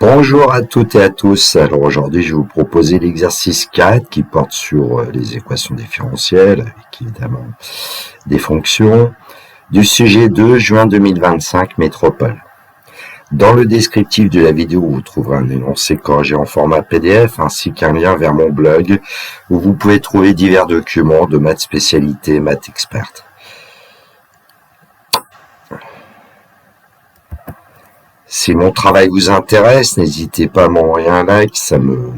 Bonjour à toutes et à tous. Alors aujourd'hui, je vais vous proposer l'exercice 4 qui porte sur les équations différentielles, avec évidemment des fonctions, du sujet 2, juin 2025, métropole. Dans le descriptif de la vidéo, vous trouverez un énoncé corrigé en format PDF ainsi qu'un lien vers mon blog où vous pouvez trouver divers documents de maths spécialité, maths experte. Si mon travail vous intéresse, n'hésitez pas à m'envoyer un like, ça me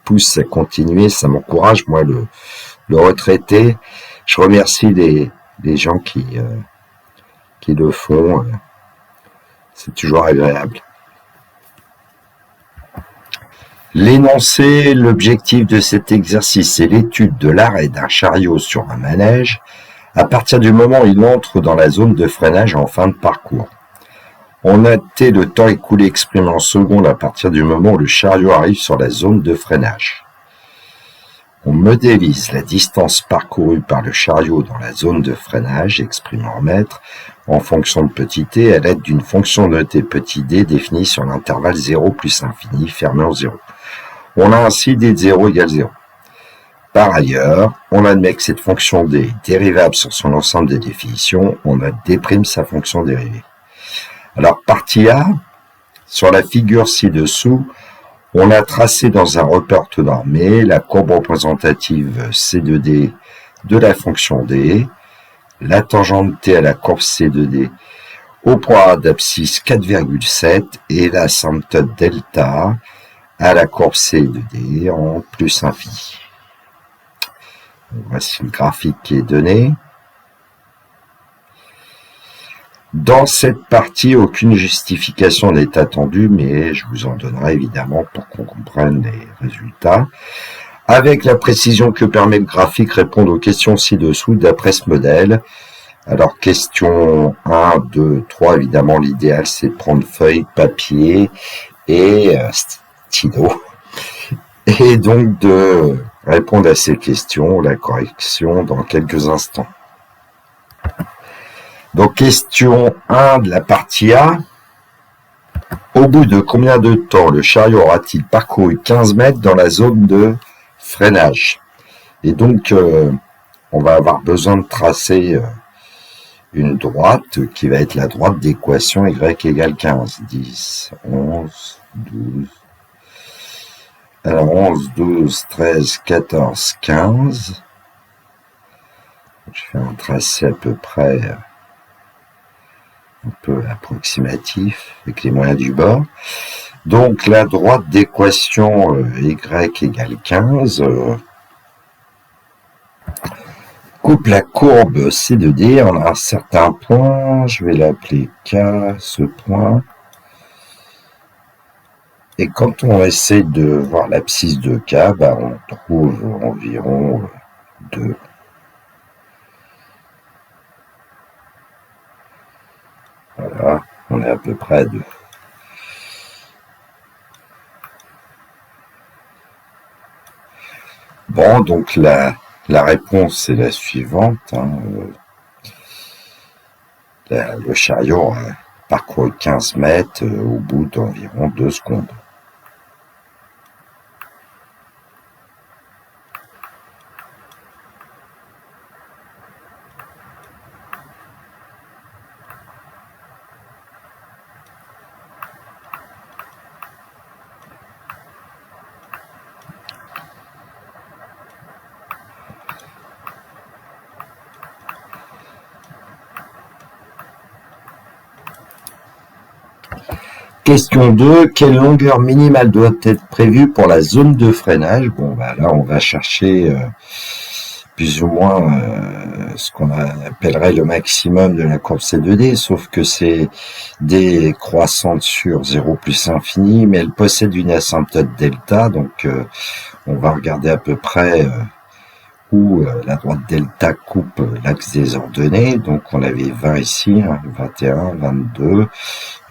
pousse à continuer, ça m'encourage, moi, le retraité. Je remercie les gens qui le font, c'est toujours agréable. L'énoncé, l'objectif de cet exercice, c'est l'étude de l'arrêt d'un chariot sur un manège à partir du moment où il entre dans la zone de freinage en fin de parcours. On a noté le temps écoulé exprimé en secondes à partir du moment où le chariot arrive sur la zone de freinage. On modélise la distance parcourue par le chariot dans la zone de freinage, exprimée en mètres, en fonction de petit t, à l'aide d'une fonction notée petit d définie sur l'intervalle 0 plus infini, fermé en 0. On a ainsi d de 0 égale 0. Par ailleurs, on admet que cette fonction d est dérivable sur son ensemble des définitions, on a d' sa fonction dérivée. Alors, partie A, sur la figure ci-dessous, on a tracé dans un repère orthonormé la courbe représentative C de D de la fonction D, la tangente T à la courbe C de D au point d'abscisse 4,7 et l'asymptote delta à la courbe C de D en plus infini. Voici le graphique qui est donné. Dans cette partie, aucune justification n'est attendue, mais je vous en donnerai évidemment pour qu'on comprenne les résultats. Avec la précision que permet le graphique, répondre aux questions ci-dessous d'après ce modèle. Alors, question 1, 2, 3, évidemment, l'idéal, c'est de prendre feuille, papier et stylo. Et donc de répondre à ces questions, la correction dans quelques instants. Donc, question 1 de la partie A. Au bout de combien de temps le chariot aura-t-il parcouru 15 mètres dans la zone de freinage? Et donc, on va avoir besoin de tracer une droite qui va être la droite d'équation y égale 15. 10, 11, 12. Alors, 11, 12, 13, 14, 15. Je fais un tracé à peu près un peu approximatif avec les moyens du bord. Donc la droite d'équation y égale 15 coupe la courbe C de D en un certain point, je vais l'appeler K, ce point. Et quand on essaie de voir l'abscisse de K, on trouve environ 2. Voilà, on est à peu près à 2. Bon, donc la réponse est la suivante. Le chariot a parcouru 15 mètres au bout d'environ 2 secondes. Question 2, quelle longueur minimale doit être prévue pour la zone de freinage? Bon, là, on va chercher plus ou moins ce qu'on appellerait le maximum de la courbe C2D, sauf que c'est D croissante sur 0 plus infini, mais elle possède une asymptote delta, donc on va regarder à peu près où la droite delta coupe l'axe des ordonnées, donc on avait 20 ici, 21, 22,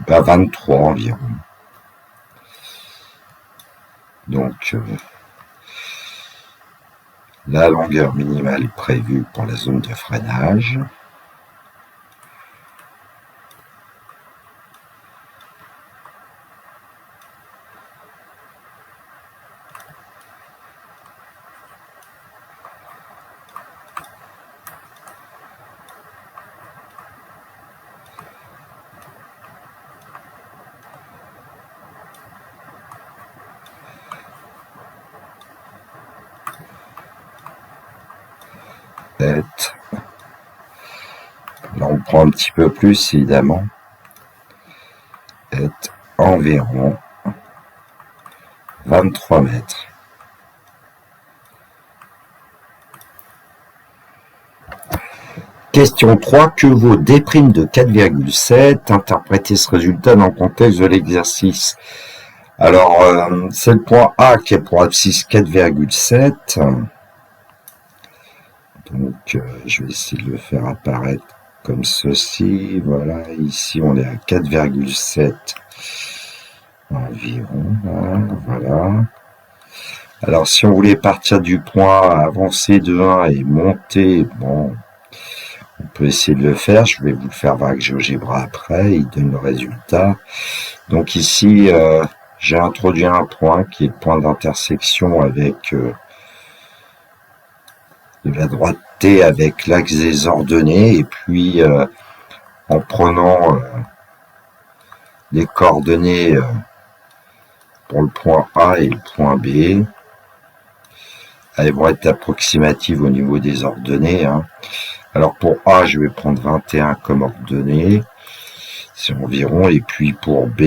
23 environ. Donc la longueur minimale prévue pour la zone de freinage. est, là on prend un petit peu plus évidemment, est environ 23 mètres. Question 3. Que vaut D' de 4,7? Interprétez ce résultat dans le contexte de l'exercice. Alors, c'est le point A qui est pour abscisse 4,7. Donc, je vais essayer de le faire apparaître comme ceci. Voilà, ici on est à 4,7 environ. Voilà. Alors, si on voulait partir du point A, avancer de 1 et monter, bon, on peut essayer de le faire. Je vais vous le faire avec GeoGebra après. Il donne le résultat. Donc ici, j'ai introduit un point qui est le point d'intersection avec de la droite T avec l'axe des ordonnées. Et puis, en prenant les coordonnées pour le point A et le point B, elles vont être approximatives au niveau des ordonnées. Alors pour A, je vais prendre 21 comme ordonnée, c'est environ, et puis pour B,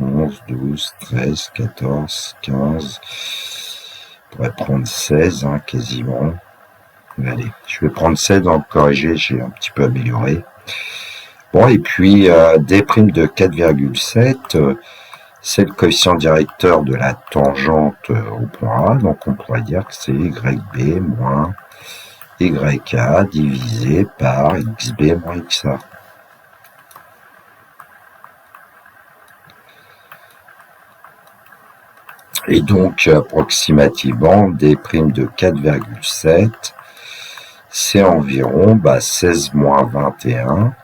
11, 12, 13, 14, 15, je pourrais prendre 16, quasiment. Allez, je vais prendre 16 dans le corrigé, j'ai un petit peu amélioré. Bon, et puis D' de 4,7, c'est le coefficient directeur de la tangente au point A, donc on pourrait dire que c'est YB moins YA divisé par XB moins XA. Et donc, approximativement, D' de 4,7, c'est environ 16 moins 21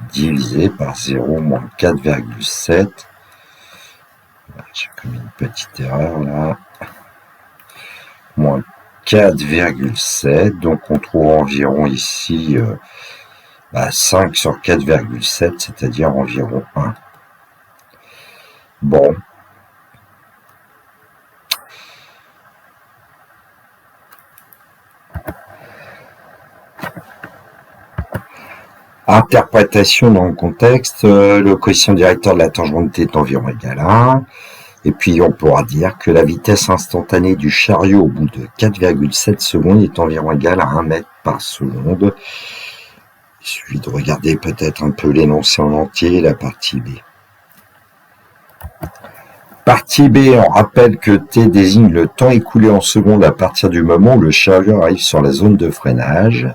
divisé par 0 moins 4,7. J'ai commis une petite erreur là. Moins 4,7. Donc, on trouve environ ici 5 sur 4,7, c'est-à-dire environ 1. Bon. Interprétation dans le contexte, le coefficient directeur de la tangente est environ égal à 1. Et puis on pourra dire que la vitesse instantanée du chariot au bout de 4,7 secondes est environ égale à 1 mètre par seconde. Il suffit de regarder peut-être un peu l'énoncé en entier, la partie B. Partie B, on rappelle que T désigne le temps écoulé en secondes à partir du moment où le chariot arrive sur la zone de freinage.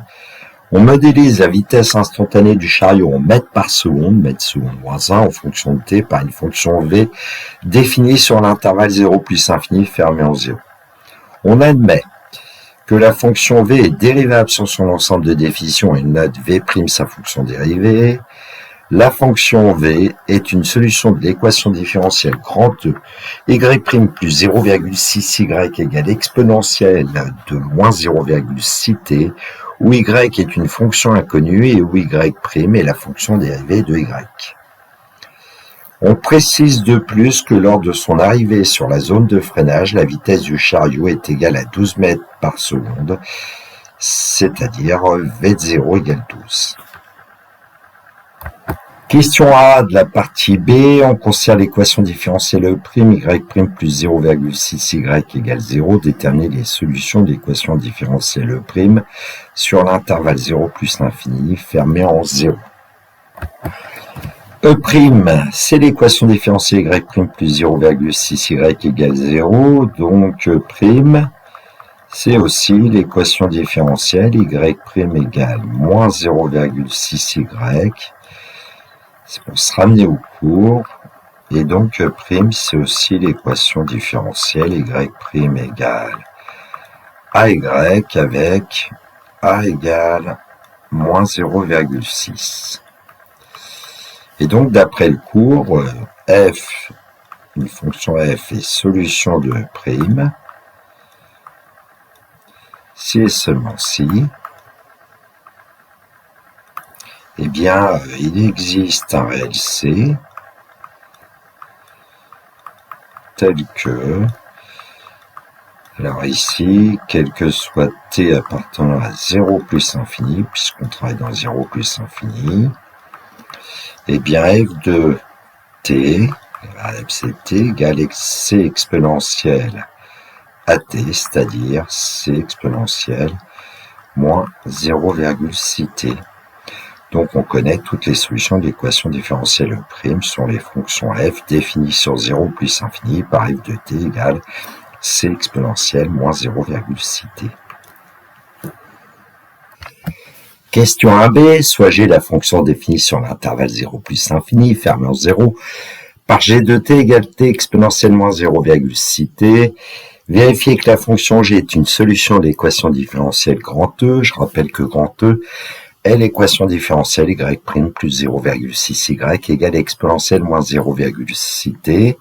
On modélise la vitesse instantanée du chariot en mètres par seconde, mètre seconde moins 1, en fonction de T, par une fonction V définie sur l'intervalle 0 plus infini fermé en 0. On admet que la fonction V est dérivable sur son ensemble de définitions et note V' sa fonction dérivée. La fonction V est une solution de l'équation différentielle grand E, y' plus 0,6y égale exponentielle de moins 0,6t, où y est une fonction inconnue et où y' est la fonction dérivée de y. On précise de plus que lors de son arrivée sur la zone de freinage, la vitesse du chariot est égale à 12 mètres par seconde, c'est-à-dire V0 égale 12. Question A de la partie B, on considère l'équation différentielle E', y' plus 0,6y égale 0, déterminer les solutions de l'équation différentielle E' sur l'intervalle 0 plus l'infini, fermé en 0. E', c'est l'équation différentielle y' plus 0,6y égale 0, donc E', c'est aussi l'équation différentielle y' égale moins 0,6y. C'est pour se ramener au cours, et donc E', c'est aussi l'équation différentielle y' égale AY avec A égale moins 0,6. Et donc d'après le cours, f, une fonction f est solution de E', si et seulement si, eh bien, il existe un réel C tel que Alors ici, quel que soit t appartenant à 0 plus infini, puisqu'on travaille dans 0 plus infini, eh bien f de t, fct égale c exponentielle at, c'est-à-dire c exponentielle moins 0,6t. Donc on connaît toutes les solutions de l'équation différentielle E' sont les fonctions f définies sur 0 plus infini par f de t égale c exponentielle moins 0,6t. Question 1b, soit g la fonction définie sur l'intervalle 0 plus infini fermé en 0 par g de t égale t exponentielle moins 0,6t. Vérifiez que la fonction g est une solution de l'équation différentielle grand E. Je rappelle que grand E est l'équation différentielle y' plus 0,6y égale exponentielle moins 0,6t.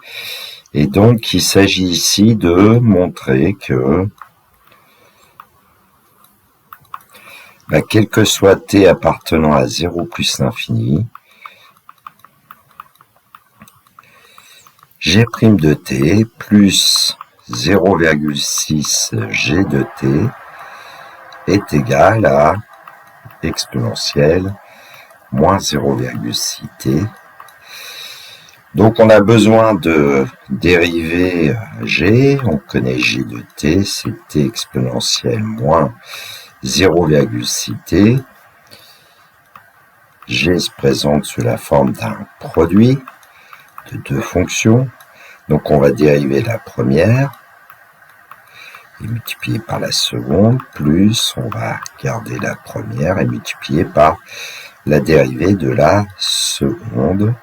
Et donc, il s'agit ici de montrer que quel que soit t appartenant à 0 plus l'infini, g' de t plus 0,6 g de t est égal à exponentielle moins 0,6t. Donc on a besoin de dériver g, on connaît g de t, c'est t exponentielle moins 0,6t. G se présente sous la forme d'un produit de deux fonctions. Donc on va dériver la première et multiplier par la seconde, plus on va garder la première et multiplier par la dérivée de la seconde.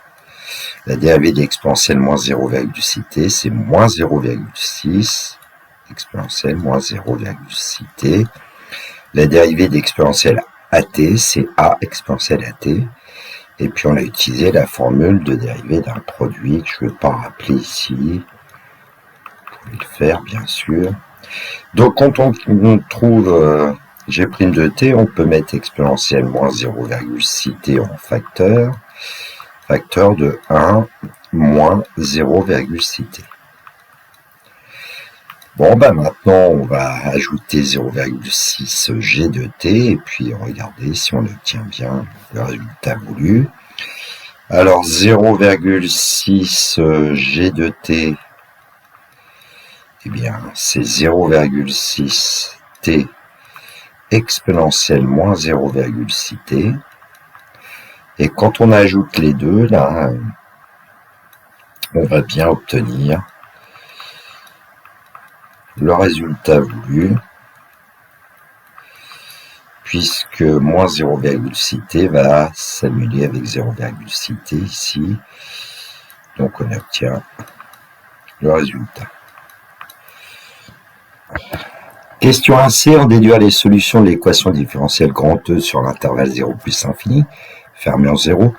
La dérivée d'exponentielle moins 0,6t, c'est moins 0,6 exponentielle moins 0,6t. La dérivée d'exponentielle at, c'est a exponentielle at. Et puis on a utilisé la formule de dérivée d'un produit que je ne vais pas rappeler ici. Vous pouvez le faire, bien sûr. Donc quand on trouve g' de t, on peut mettre exponentielle moins 0,6t en facteur de 1 moins 0,6t. Bon, maintenant, on va ajouter 0,6 g de t et puis regarder si on obtient bien le résultat voulu. Alors, 0,6 g de t, eh bien, c'est 0,6 t exponentielle moins 0,6t. Et quand on ajoute les deux, là, on va bien obtenir le résultat voulu, puisque moins 0,6t va s'annuler avec 0,6t ici. Donc on obtient le résultat. Question 1c, en déduire les solutions de l'équation différentielle grand E sur l'intervalle 0 plus infini, fermé en 0.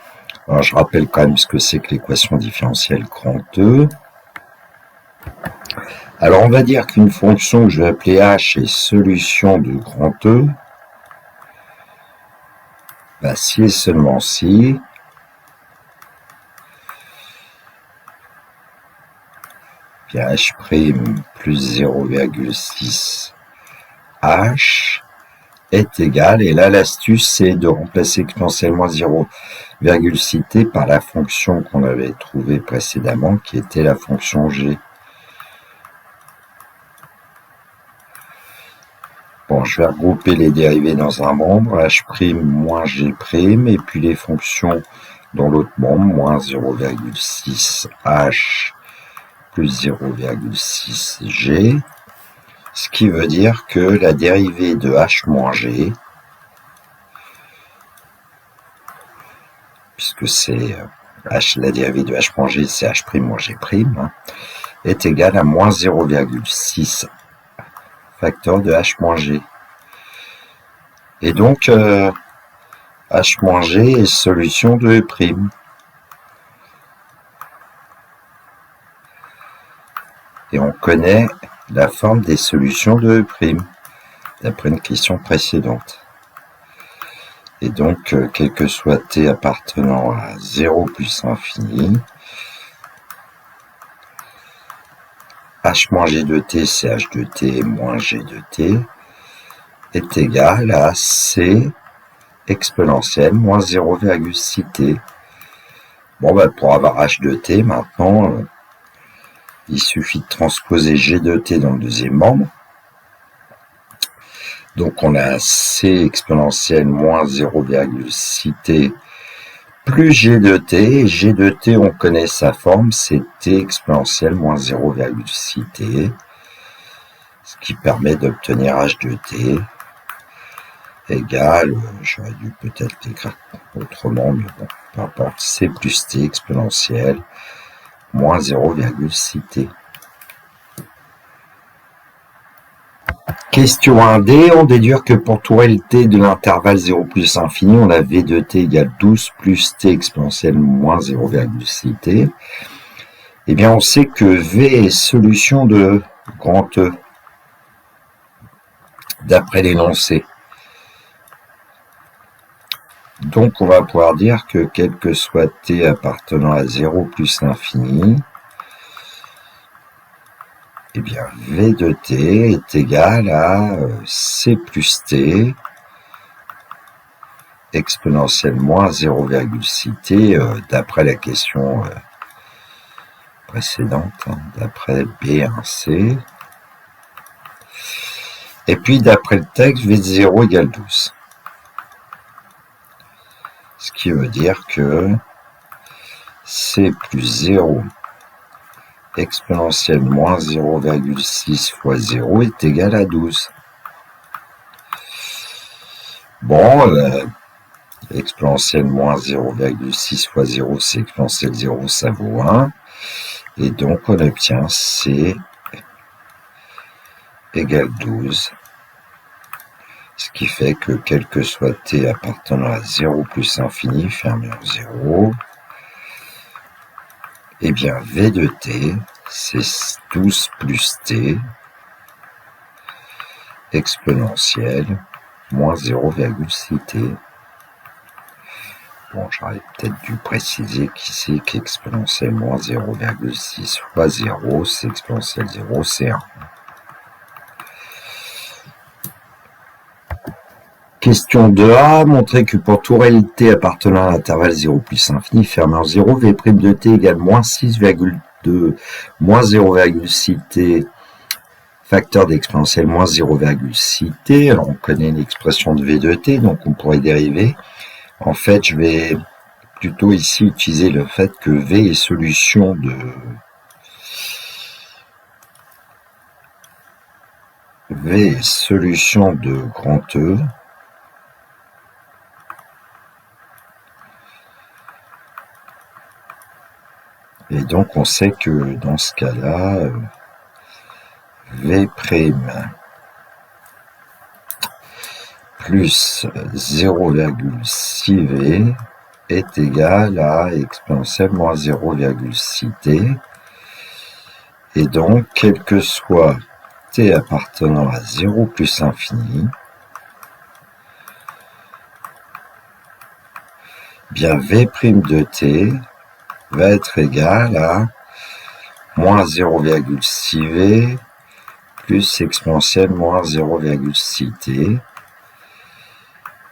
Alors je rappelle quand même ce que c'est que l'équation différentielle grand E. Alors on va dire qu'une fonction que je vais appeler h est solution de grand E. Si et seulement si h' plus 0,6 h est égal, et là l'astuce c'est de remplacer exponentiellement 0,6t par la fonction qu'on avait trouvée précédemment qui était la fonction g. Bon, je vais regrouper les dérivés dans un membre, h' moins g', et puis les fonctions dans l'autre membre, moins 0,6 h plus 0,6 g, ce qui veut dire que la dérivée de h moins g, puisque c'est la dérivée de h moins g, c'est h' moins g', est égale à moins 0,6 facteur de h moins g. Et donc, h moins g est solution de E'. Et on connaît la forme des solutions de E', d'après une question précédente. Et donc, quel que soit t appartenant à 0 plus infini, h moins g de t, c'est h de t moins g de t, est égal à c exponentielle moins 0,6t. Bon, ben, pour avoir h de t, maintenant, il suffit de transposer g de t dans le deuxième membre. Donc, on a c exponentielle moins 0,6t plus g de t. Et g de t, on connaît sa forme, c'est t exponentielle moins 0,6t, ce qui permet d'obtenir h de t égale, j'aurais dû peut-être l'écrire autrement, mais bon, peu importe, c plus t exponentielle moins 0,6t. Question 1D, on déduit que pour tout Lt de l'intervalle 0 plus infini, on a v de t égale 12 plus t exponentielle moins 0,6t. Eh bien, on sait que v est solution de grand E, d'après l'énoncé. Donc, on va pouvoir dire que quel que soit t appartenant à 0 plus l'infini, eh bien, v de t est égal à c plus t exponentielle moins 0,6t d'après la question précédente, d'après B1C. Et puis, d'après le texte, v de 0 égale 12. Ce qui veut dire que c plus 0 exponentielle moins 0,6 fois 0 est égal à 12. Bon, exponentielle moins 0,6 fois 0, c'est exponentielle 0, ça vaut 1. Et donc, on obtient c égale 12. Ce qui fait que quel que soit t appartenant à 0 plus infini, fermé en 0, eh bien, v de t, c'est 12 plus t exponentielle moins 0,6t. Bon, j'aurais peut-être dû préciser qu'ici, qu'exponentielle moins 0,6 fois 0, c'est exponentielle 0, c'est 1. Question 2a, montrer que pour tout Lt appartenant à l'intervalle 0 plus infini fermé en 0, v' de t égale moins 6,2 moins 0,6t facteur d'exponentielle moins 0,6t. Alors on connaît l'expression de v de t, donc on pourrait dériver. En fait, je vais plutôt ici utiliser le fait que v est solution de grand E. Et donc, on sait que dans ce cas-là, V' plus 0,6V est égal à exponentielle moins 0,6T. Et donc, quel que soit T appartenant à 0 plus infini, bien V' de T va être égal à moins 0,6V plus exponentielle moins 0,6T.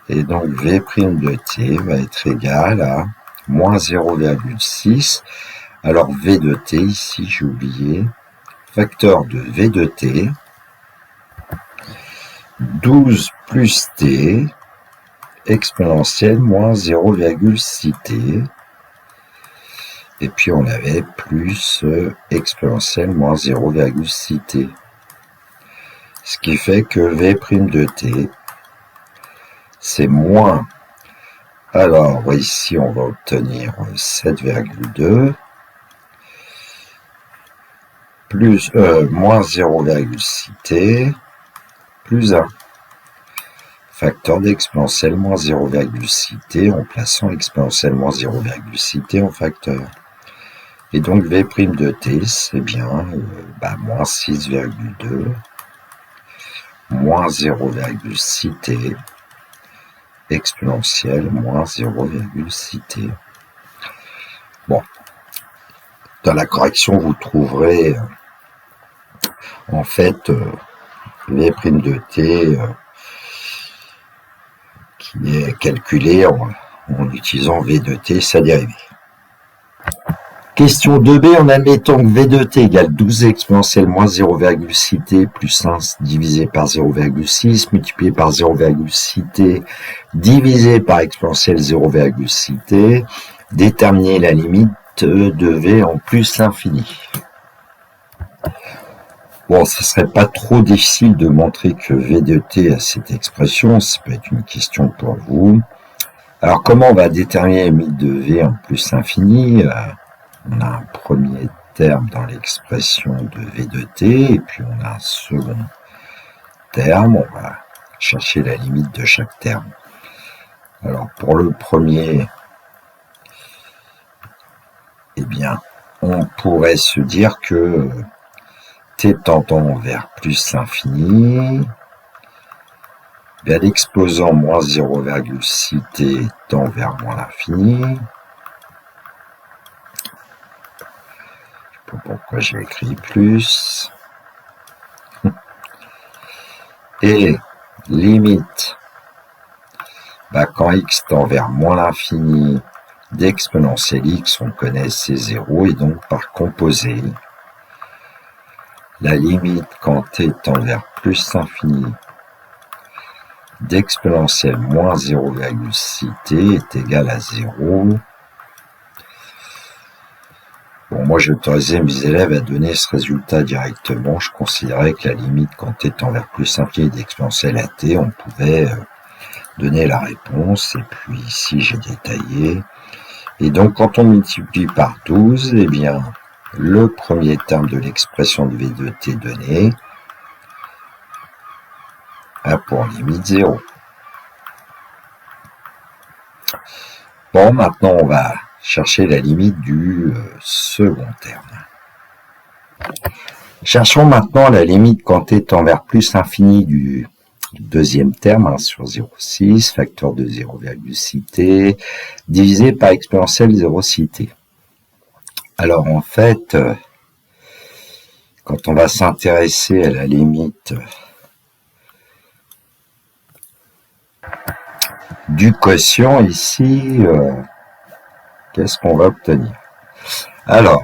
Et donc V' de T va être égal à moins 0,6. Alors V de T, ici j'ai oublié, facteur de V de T, 12 plus T, exponentielle moins 0,6T. Et puis on avait plus exponentielle moins 0,6t. Ce qui fait que V' de t, c'est moins. Alors ici on va obtenir 7,2 plus moins 0,6t plus 1. Facteur d'exponentielle moins 0,6t en plaçant exponentielle moins 0,6t en facteur. Et donc V' de t, c'est bien moins 6,2 moins 0,6t exponentielle moins 0,6t. Bon, dans la correction, vous trouverez en fait v' de t qui est calculé en utilisant v de t, sa dérivée. Question 2b, en admettant que v de t égale 12 exponentielle moins 0,6t plus 1 divisé par 0,6 multiplié par 0,6t divisé par exponentielle 0,6t, déterminer la limite de v en plus l'infini. Bon, ce serait pas trop difficile de montrer que v de t a cette expression, ça peut être une question pour vous. Alors, comment on va déterminer la limite de v en plus l'infini? On a un premier terme dans l'expression de v de t, et puis on a un second terme. On va chercher la limite de chaque terme. Alors, pour le premier, eh bien, on pourrait se dire que t tendant vers plus l'infini, l'exposant moins 0,6t tend vers moins l'infini. Je ne sais pas pourquoi j'ai écrit plus. Et limite, quand x tend vers moins l'infini d'exponentielle x, on connaît c'est 0, et donc par composé, la limite quand t tend vers plus l'infini d'exponentielle moins 0,6t est égale à 0. Bon, moi, j'ai autorisé mes élèves à donner ce résultat directement. Je considérais que la limite, quand t tend vers plus l'infini d'exponentielle à t, on pouvait donner la réponse. Et puis ici, j'ai détaillé. Et donc, quand on multiplie par 12, eh bien, le premier terme de l'expression de v de t donnée a pour limite 0. Bon, maintenant, on va chercher la limite du second terme. Cherchons maintenant la limite quand t tend vers plus l'infini du deuxième terme, 1 sur 0,6, facteur de 0,6t, divisé par exponentielle 0,6t. Alors en fait, quand on va s'intéresser à la limite du quotient ici, qu'est-ce qu'on va obtenir? Alors,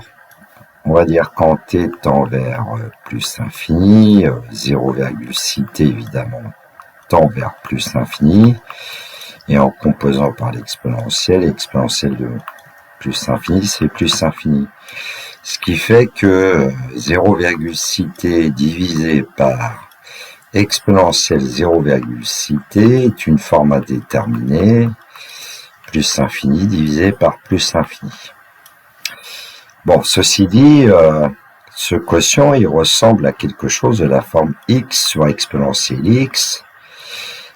on va dire quand t tend vers plus l'infini, 0,6t évidemment tend vers plus l'infini, et en composant par l'exponentielle, de plus l'infini, c'est plus l'infini. Ce qui fait que 0,6t divisé par exponentielle 0,6t est une forme à déterminer, plus l'infini divisé par plus l'infini. Bon, ceci dit, ce quotient, il ressemble à quelque chose de la forme x sur exponentielle x,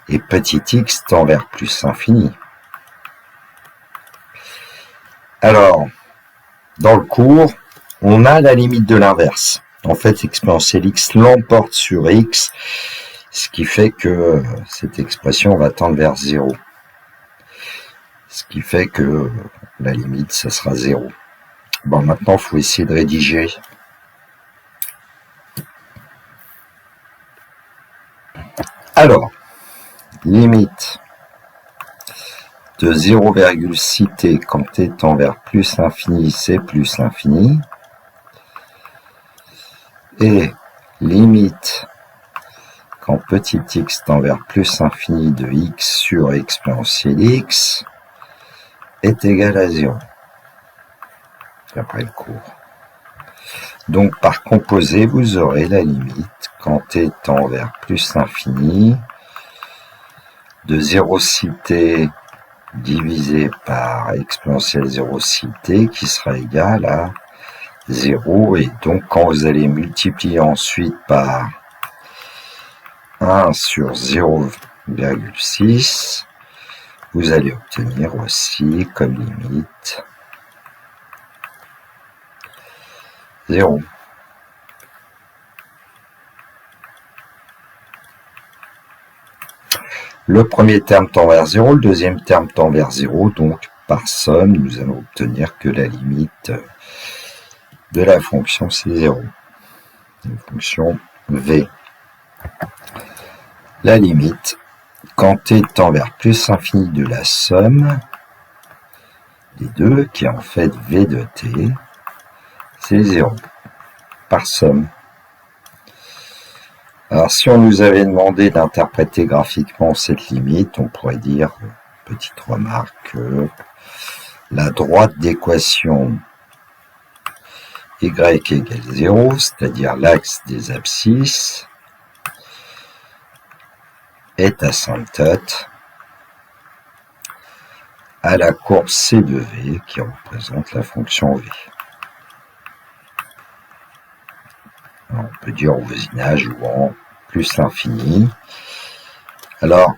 et petit x tend vers plus l'infini. Alors, dans le cours, on a la limite de l'inverse. En fait, exponentielle x l'emporte sur x, ce qui fait que cette expression va tendre vers 0. Ce qui fait que la limite, ça sera 0. Bon, maintenant, il faut essayer de rédiger. Alors, limite de 0,6t quand t tend vers plus l'infini, c'est plus l'infini. Et limite quand petit x tend vers plus l'infini de x sur exponentielle x est égal à 0. Après le cours. Donc, par composé, vous aurez la limite quand t tend vers plus l'infini de 0,6t divisé par exponentielle 0,6t qui sera égal à 0. Et donc, quand vous allez multiplier ensuite par 1 sur 0,6, vous allez obtenir aussi comme limite 0. Le premier terme tend vers 0, le deuxième terme tend vers 0, donc par somme, nous allons obtenir que la limite de la fonction c'est 0. Une fonction V. La limite, quand t tend vers plus l'infini de la somme des deux, qui est en fait V de t, c'est 0, par somme. Alors si on nous avait demandé d'interpréter graphiquement cette limite, on pourrait dire, petite remarque, que la droite d'équation y égale 0, c'est-à-dire l'axe des abscisses, est asymptote à la courbe C de V qui représente la fonction V. Alors, on peut dire au voisinage ou en plus l'infini. Alors,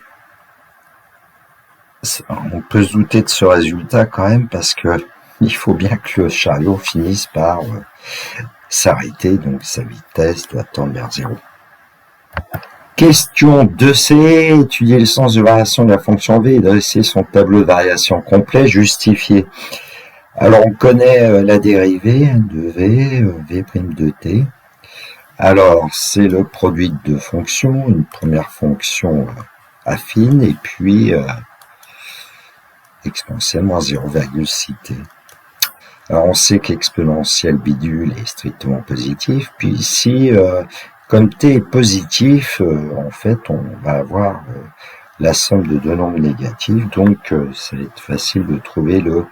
on peut se douter de ce résultat quand même parce que il faut bien que le chariot finisse par s'arrêter, donc sa vitesse doit tendre vers 0. Question 2C, étudier le sens de variation de la fonction V et dresser son tableau de variation complet, justifié. Alors on connaît la dérivée de V, V' de t. Alors c'est le produit de deux fonctions, une première fonction affine et puis exponentielle moins 0,6t. Alors on sait qu'exponentielle bidule est strictement positif, puis ici, comme t est positif, en fait on va avoir la somme de deux nombres négatifs, donc ça va être facile de trouver le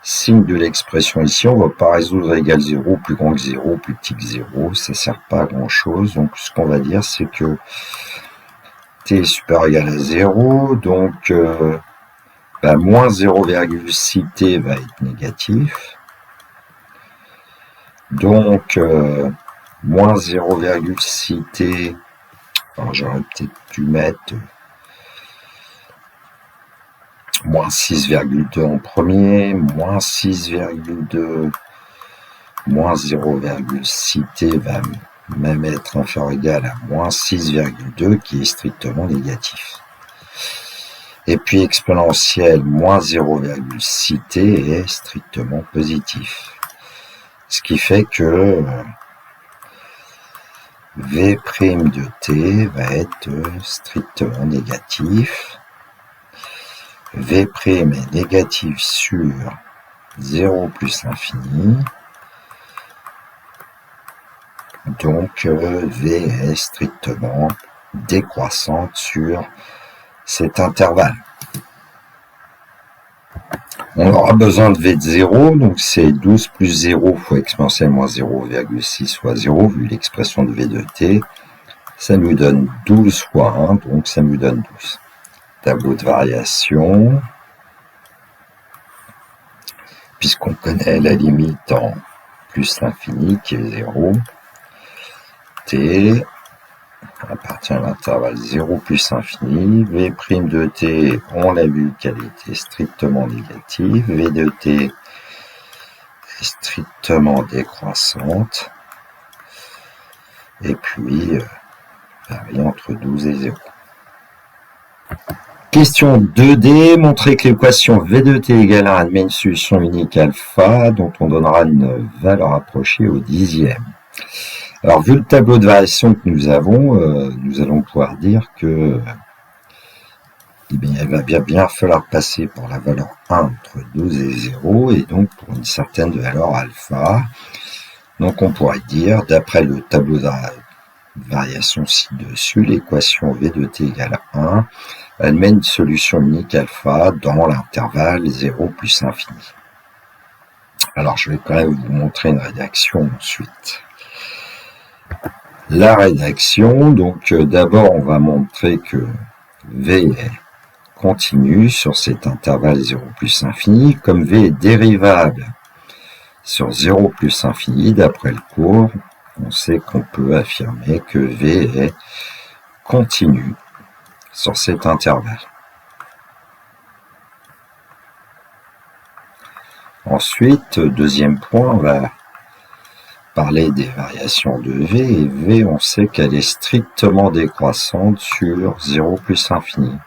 signe de l'expression ici. On ne va pas résoudre égal 0, plus grand que 0, plus petit que 0, ça ne sert pas à grand chose, donc ce qu'on va dire c'est que t est supérieur ou égal à 0, donc moins 0,6t va être négatif. Donc, moins 0,6t, alors j'aurais peut-être dû mettre moins 6,2 en premier, moins 6,2, moins 0,6t va même être inférieur ou égal à moins 6,2 qui est strictement négatif. Et puis exponentielle moins 0,6t est strictement positif. Ce qui fait que V' de t va être strictement négatif. V' est négatif sur 0 plus l'infini. Donc V est strictement décroissante sur cet intervalle. On aura besoin de V de 0, donc c'est 12 plus 0 fois exponentielle moins 0,6 fois 0, vu l'expression de V de t. Ça nous donne 12 fois 1, donc ça nous donne 12. Tableau de variation, puisqu'on connaît la limite en plus l'infini qui est 0, t appartient à l'intervalle 0 plus infini, V' de t, on l'a vu qu'elle était strictement négative, V de t est strictement décroissante, et puis varie entre 12 et 0. Question 2D, montrer que l'équation V de t égale 1 admet une solution unique alpha dont on donnera une valeur approchée au dixième. Alors, vu le tableau de variation que nous avons, nous allons pouvoir dire que il va bien falloir passer pour la valeur 1 entre 12 et 0, et donc pour une certaine valeur alpha. Donc on pourrait dire, d'après le tableau de variation ci-dessus, l'équation V de t égale 1 admet une solution unique alpha dans l'intervalle 0 plus infini. Alors je vais quand même vous montrer une rédaction ensuite. La rédaction, donc d'abord on va montrer que V est continu sur cet intervalle 0 plus infini. Comme V est dérivable sur 0 plus infini, d'après le cours, on sait qu'on peut affirmer que V est continu sur cet intervalle. Ensuite, deuxième point, on va parler des variations de V, et V, on sait qu'elle est strictement décroissante sur 0 plus infini.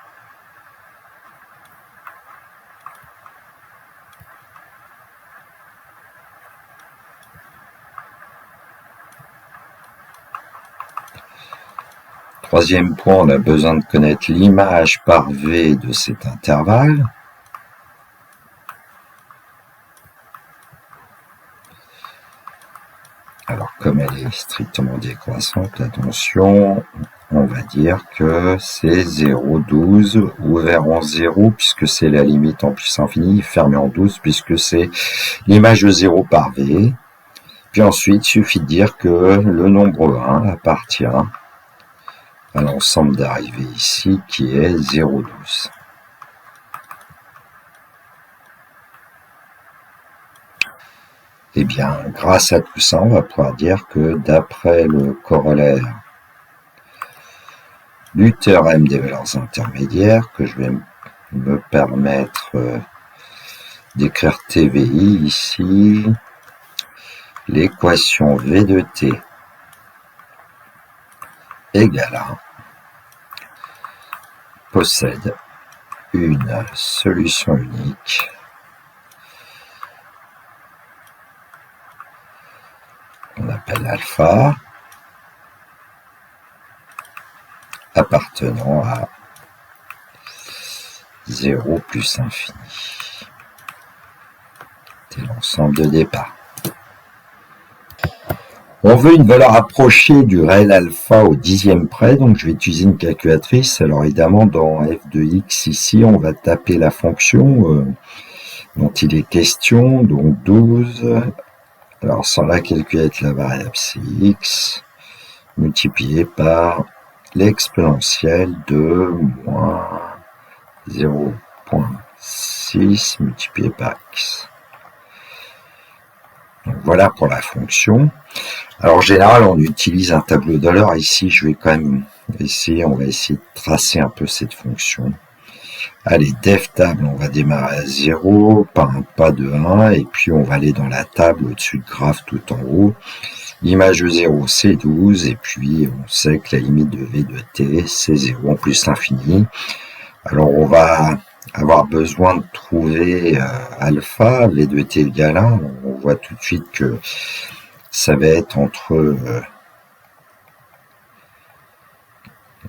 Troisième point, on a besoin de connaître l'image par V de cet intervalle. Alors, comme elle est strictement décroissante, attention, on va dire que c'est 0,12 ouvert en 0 puisque c'est la limite en puissance infinie, fermé en 12 puisque c'est l'image de 0 par V. Puis ensuite, il suffit de dire que le nombre 1 appartient à l'ensemble d'arrivées ici qui est 0,12. Eh bien, grâce à tout ça, on va pouvoir dire que d'après le corollaire du théorème des valeurs intermédiaires, que je vais me permettre d'écrire TVI ici, l'équation V de T égale à possède une solution unique qu'on appelle alpha, appartenant à 0 plus infini. C'est l'ensemble de départ. On veut une valeur approchée du réel alpha au dixième près, donc je vais utiliser une calculatrice. Alors évidemment, dans f de x ici, on va taper la fonction dont il est question, donc 12. Alors sans la calculette, la variable c'est x, multiplié par l'exponentielle de moins 0,6 multiplié par x. Donc voilà pour la fonction. Alors en général, on utilise un tableau de l'heure. Ici, je vais quand même on va essayer de tracer un peu cette fonction. Allez, def table, on va démarrer à 0 par un pas de 1 et puis on va aller dans la table au-dessus de graphe tout en haut. L'image de 0 c'est 12 et puis on sait que la limite de V de T c'est 0 en plus l'infini. Alors on va avoir besoin de trouver alpha, V de T égale 1. On voit tout de suite que ça va être entre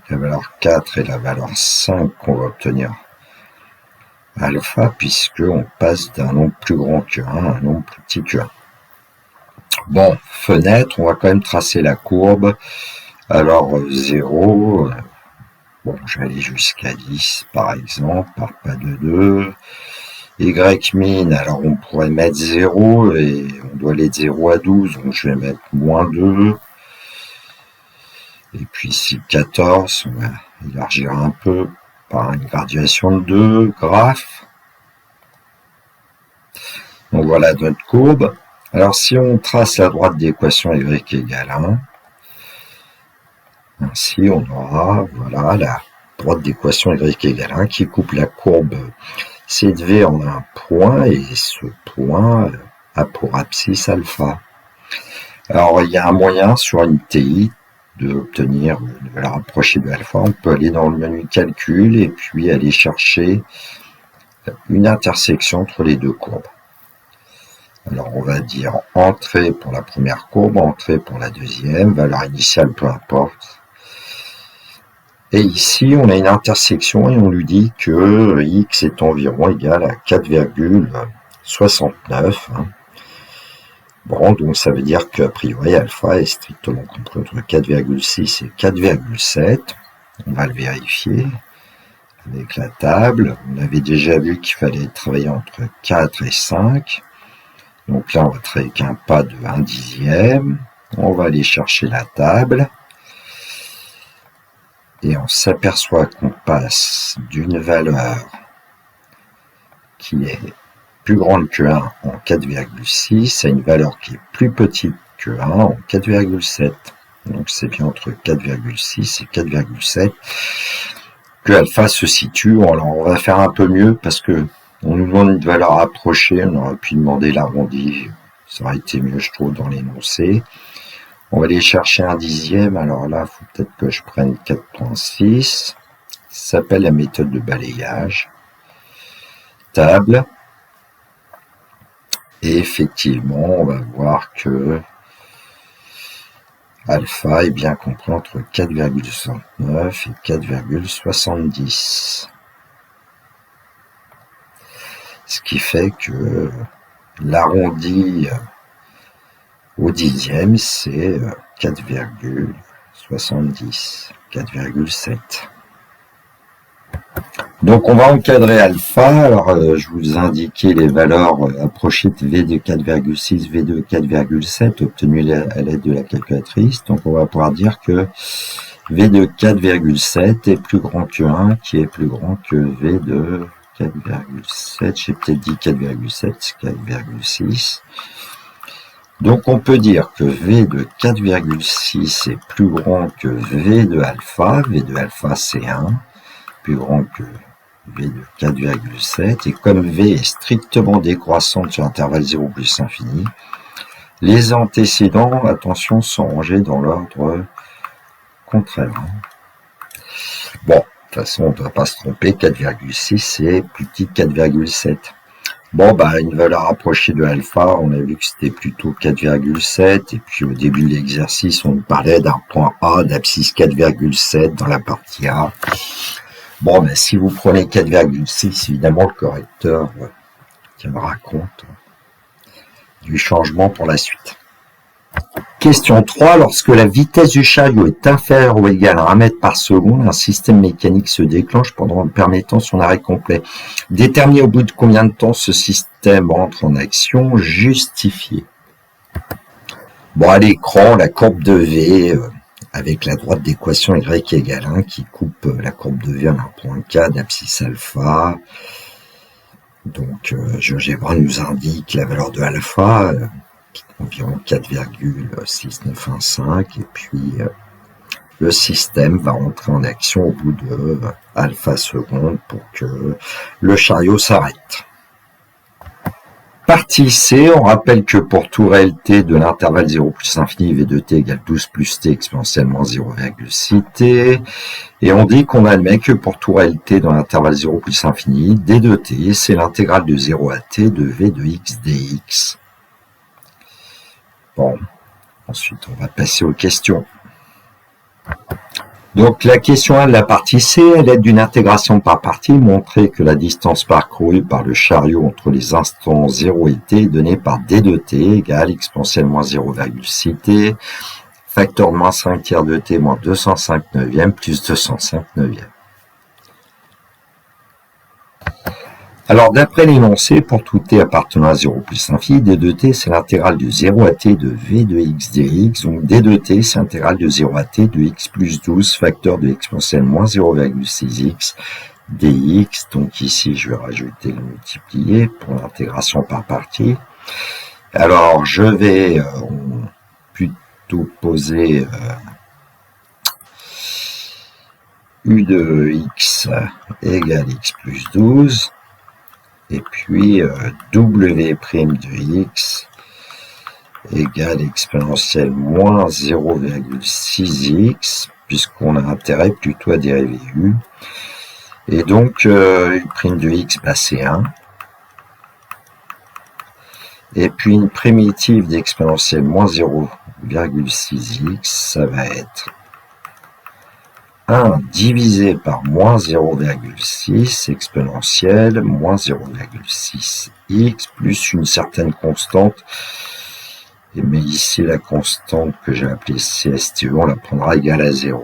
la valeur 4 et la valeur 5 qu'on va obtenir alpha, puisqu'on passe d'un nombre plus grand que 1 à un nombre plus petit que 1. Bon, fenêtre, on va quand même tracer la courbe. Alors 0, bon, je vais aller jusqu'à 10 par exemple, par pas de 2. Y min, alors on pourrait mettre 0 et on doit aller de 0 à 12, donc je vais mettre moins 2. Et puis ici 14, on va élargir un peu par une graduation de 2, graphe. Donc voilà notre courbe. Alors si on trace la droite d'équation y égale 1, ainsi on aura voilà la droite d'équation y égale 1 qui coupe la courbe C de V en un point et ce point a pour abscisse alpha. Alors il y a un moyen sur une TI d'obtenir une valeur approchée de alpha. On peut aller dans le menu calcul et puis aller chercher une intersection entre les deux courbes. Alors on va dire entrée pour la première courbe, entrée pour la deuxième, valeur initiale peu importe. Et ici on a une intersection et on lui dit que x est environ égal à 4,69. Bon, donc ça veut dire qu'a priori alpha est strictement compris entre 4,6 et 4,7. On va le vérifier avec la table. On avait déjà vu qu'il fallait travailler entre 4 et 5. Donc là, on va travailler avec un pas de 1 dixième. On va aller chercher la table. Et on s'aperçoit qu'on passe d'une valeur qui est plus grande que 1 en 4,6 à une valeur qui est plus petite que 1 en 4,7. Donc c'est bien entre 4,6 et 4,7 que alpha se situe. Alors on va faire un peu mieux parce que on nous demande une valeur approchée, on aurait pu demander l'arrondi, ça aurait été mieux je trouve dans l'énoncé. On va aller chercher un dixième, alors là il faut peut-être que je prenne 4,6, ça s'appelle la méthode de balayage. Table, et effectivement on va voir que alpha est bien compris entre 4,69 et 4,70. Ce qui fait que l'arrondi au dixième, c'est 4,70, 4,7. Donc on va encadrer alpha. Alors je vous indiquais les valeurs approchées de V de 4,6, V de 4,7 obtenues à l'aide de la calculatrice. Donc on va pouvoir dire que V de 4,7 est plus grand que 1, qui est plus grand que V de 4,7. J'ai peut-être dit 4,7, c'est 4,6. Donc on peut dire que V de 4,6 est plus grand que V de alpha. V de alpha c'est 1, plus grand que V de 4,7. Et comme V est strictement décroissante sur l'intervalle 0 plus infini, les antécédents, attention, sont rangés dans l'ordre contraire. Bon, de toute façon, on ne doit pas se tromper, 4,6 c'est plus petit que 4,7. Bon, une valeur approchée de alpha, on a vu que c'était plutôt 4,7, et puis au début de l'exercice, on parlait d'un point A d'abscisse 4,7 dans la partie A. Bon, si vous prenez 4,6, évidemment, le correcteur tiendra compte du changement pour la suite. Question 3. Lorsque la vitesse du chariot est inférieure ou égale à 1 mètre par seconde, un système mécanique se déclenche permettant son arrêt complet. Déterminer au bout de combien de temps ce système entre en action, justifié. Bon, à l'écran, la courbe de V avec la droite d'équation Y égale 1 qui coupe la courbe de V en un point K d'abscisse alpha. Donc, GeoGebra nous indique la valeur de alpha, environ 4,6915, et puis le système va rentrer en action au bout de alpha secondes pour que le chariot s'arrête. Partie C, on rappelle que pour tout réel t de l'intervalle 0 plus infini, V de t égale 12 plus t exponentiellement 0,6 t, et on dit qu'on admet que pour tout réel t dans l'intervalle 0 plus infini, d de t, c'est l'intégrale de 0 à t de V de x dx. Bon, ensuite on va passer aux questions. Donc la question 1 de la partie C, à l'aide d'une intégration par partie, montrer que la distance parcourue par le chariot entre les instants 0 et t est donnée par d de t égale exponentielle moins 0,6 t, facteur de moins 5 tiers de t moins 205 neuvième plus 205 neuvième. Alors, d'après l'énoncé, pour tout t appartenant à 0 plus infini, d de t, c'est l'intégrale de 0 à t de v de x dx. Donc, d de t, c'est l'intégrale de 0 à t de x plus 12, facteur de exponentielle moins 0,6x dx. Donc, ici, je vais rajouter le multiplié pour l'intégration par partie. Alors, je vais plutôt poser u de x égale x plus 12. Et puis w' de x égale exponentielle moins 0,6x, puisqu'on a intérêt plutôt à dériver u. Et donc, u' de x, c'est 1. Et puis une primitive d'exponentielle moins 0,6x, ça va être 1 divisé par moins 0,6 exponentielle moins 0,6x plus une certaine constante. Mais ici, la constante que j'ai appelée CSTE, on la prendra égale à 0.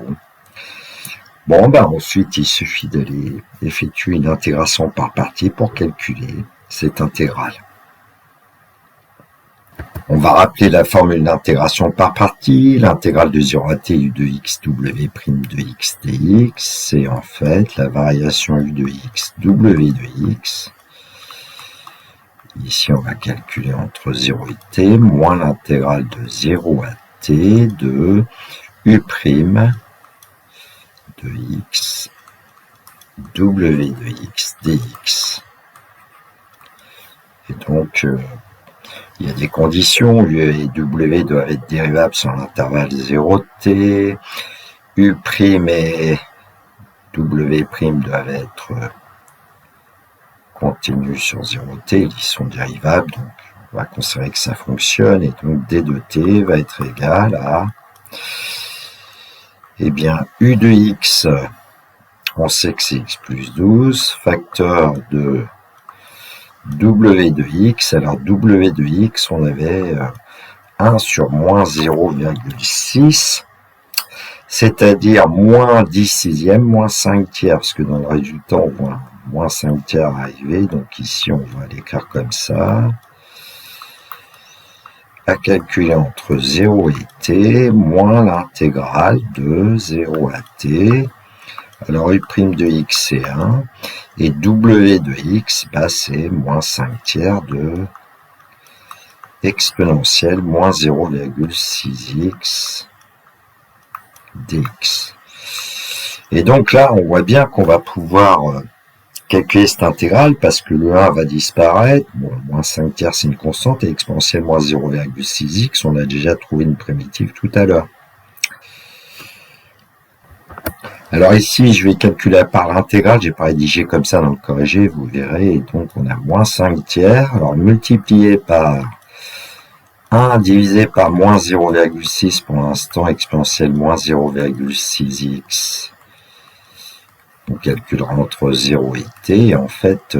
Bon, ensuite, il suffit d'aller effectuer une intégration par partie pour calculer cette intégrale. On va rappeler la formule d'intégration par partie. L'intégrale de 0 à t u de x w' de x dx, c'est en fait la variation u de x w de x. Ici, on va calculer entre 0 et t, moins l'intégrale de 0 à t de u' de x w de x dx. Et donc, il y a des conditions, u et w doivent être dérivables sur l'intervalle 0t, u' et w' doivent être continus sur 0t, ils sont dérivables, donc on va considérer que ça fonctionne, et donc d de t va être égal à Eh bien, U de X, on sait que c'est X plus 12, facteur de W de X. Alors, W de X, on avait 1 sur moins 0,6, c'est-à-dire moins 10 sixièmes, moins 5 tiers, parce que dans le résultat, on voit moins 5 tiers arriver. Donc ici, on va l'écrire comme ça. À calculer entre 0 et t, moins l'intégrale de 0 à t. Alors, U' de x, c'est 1. Et W de x, bah, c'est moins 5 tiers de exponentielle moins 0,6x dx. Et donc là, on voit bien qu'on va pouvoir calculer cette intégrale parce que le 1 va disparaître. Bon, moins 5 tiers, c'est une constante, et exponentielle moins 0,6x, on a déjà trouvé une primitive tout à l'heure. Alors ici, je vais calculer par l'intégrale, j'ai pas rédigé comme ça dans le corrigé, vous verrez, et donc on a moins 5 tiers, alors multiplié par 1 divisé par moins 0,6 pour l'instant, exponentielle moins 0,6x. On calculera entre 0 et t, et en fait,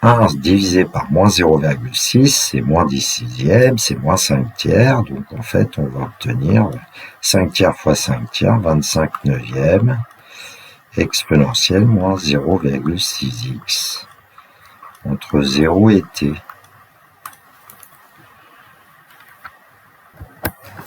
1 divisé par moins 0,6, c'est moins 10 sixièmes, c'est moins 5 tiers, donc en fait, on va obtenir 5 tiers fois 5 tiers, 25 neuvièmes, exponentielle moins 0,6x, entre 0 et t.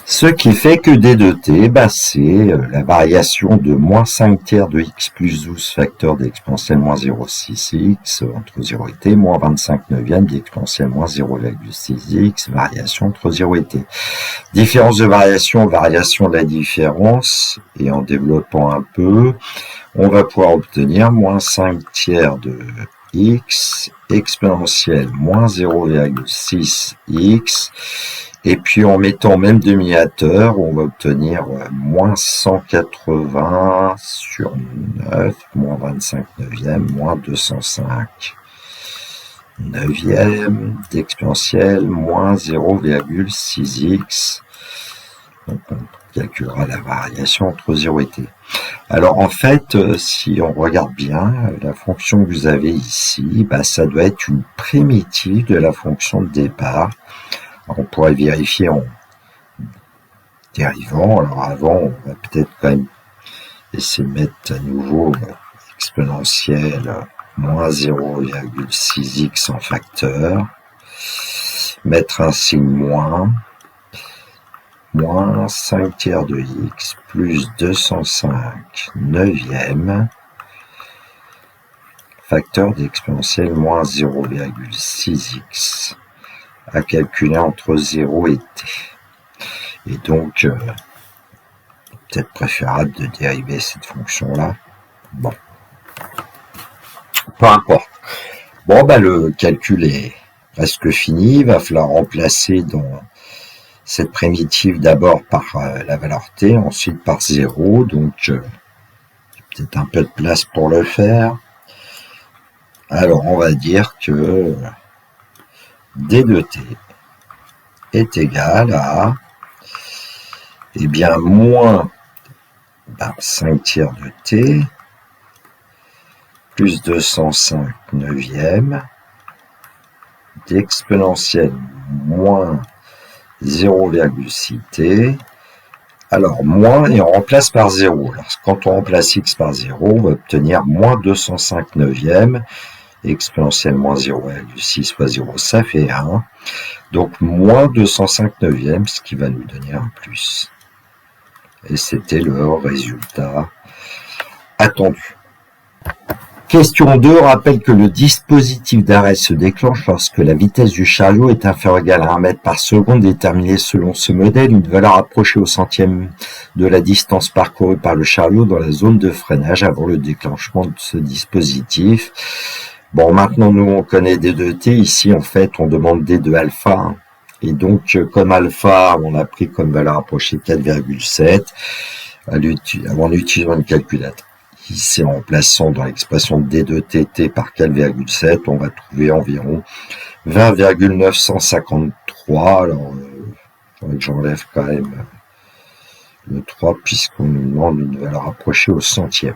Ce qui fait que d de t, bah, c'est la variation de moins 5 tiers de x plus 12 facteur d'exponentielle moins 0,6x entre 0 et t, moins 25 neuvièmes d'exponentielle moins 0,6x, variation entre 0 et t. Différence de variation, variation de la différence, et en développant un peu, on va pouvoir obtenir moins 5 tiers de x exponentielle moins 0,6x, et puis en mettant même demi-hauteur, on va obtenir moins 180 sur 9, moins 25 neuvièmes, moins 205 neuvièmes d'exponentielle moins 0,6x. Donc on calculera la variation entre 0 et t. Alors en fait, si on regarde bien, la fonction que vous avez ici, bah, ça doit être une primitive de la fonction de départ. On pourrait vérifier en dérivant. Alors avant, on va peut-être quand même essayer de mettre à nouveau exponentielle moins 0,6x en facteur, mettre un signe moins 5 tiers de x plus 205 neuvièmes, facteur d'exponentielle moins 0,6x. À calculer entre 0 et t. Et donc, peut-être préférable de dériver cette fonction-là. Bon. Peu importe. Bon, bah, le calcul est presque fini. Il va falloir remplacer dans cette primitive d'abord par la valeur t, ensuite par 0. Donc, peut-être un peu de place pour le faire. Alors, on va dire que d de t est égal à, eh bien, moins 5 tiers de t plus 205 neuvièmes d'exponentielle moins 0,6 t. Alors, moins, et on remplace par 0. Alors, quand on remplace x par 0, on va obtenir moins 205 neuvièmes, exponentielle moins 0,6 fois 0, ça fait 1. Donc, moins 205 neuvièmes, ce qui va nous donner un plus. Et c'était le résultat attendu. Question 2 rappelle que le dispositif d'arrêt se déclenche lorsque la vitesse du chariot est inférieure ou égale à 1 mètre par seconde, déterminée selon ce modèle, une valeur approchée au centième de la distance parcourue par le chariot dans la zone de freinage avant le déclenchement de ce dispositif. Bon, maintenant, nous, on connaît D de t. Ici, en fait, on demande D de alpha. Et donc, comme alpha, on a pris comme valeur approchée 4,7 en utilisant une calculatrice. Ici, en remplaçant dans l'expression D de t par 4,7, on va trouver environ 20,953. Alors, il faudrait que j'enlève quand même le 3 puisqu'on nous demande une valeur approchée au centième.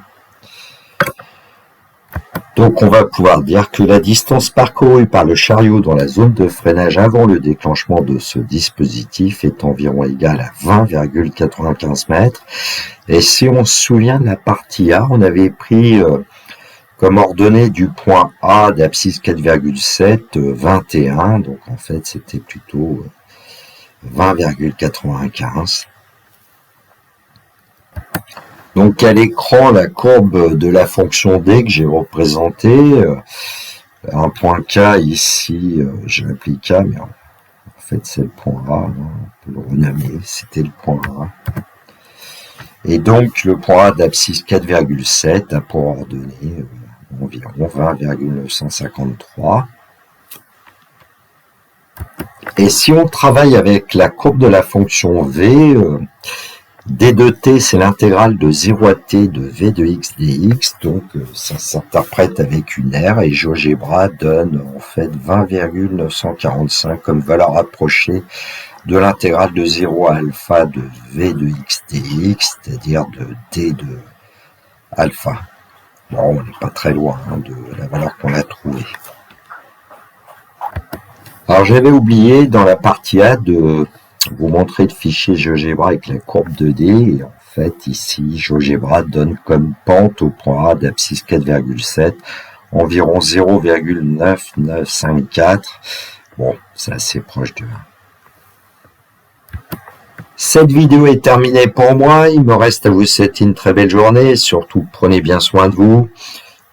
Donc on va pouvoir dire que la distance parcourue par le chariot dans la zone de freinage avant le déclenchement de ce dispositif est environ égale à 20,95 mètres. Et si on se souvient de la partie A, on avait pris comme ordonnée du point A d'abscisse 4,7, 21. Donc en fait c'était plutôt 20,95. Donc à l'écran, la courbe de la fonction D que j'ai représentée, un point K ici, j'ai appelé K, mais en fait c'est le point A, hein, on peut le renommer, c'était le point A. Et donc le point A d'abscisse 4,7 a pour ordonnée environ 20,953. Et si on travaille avec la courbe de la fonction V, D de t, c'est l'intégrale de 0 à t de v de x dx, donc ça s'interprète avec une R, et GeoGebra donne en fait 20,945 comme valeur approchée de l'intégrale de 0 à alpha de v de x dx, c'est-à-dire de d de alpha. Bon, on n'est pas très loin de la valeur qu'on a trouvée. Alors j'avais oublié dans la partie A de vous montrer le fichier GeoGebra avec la courbe de D, et en fait ici GeoGebra donne comme pente au point A d'abscisse 4,7 environ 0,9954. Bon, c'est assez proche de 1. Cette vidéo est terminée pour moi, il me reste à vous souhaiter une très belle journée, surtout prenez bien soin de vous,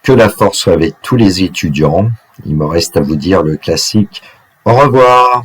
que la force soit avec tous les étudiants. Il me reste à vous dire le classique au revoir.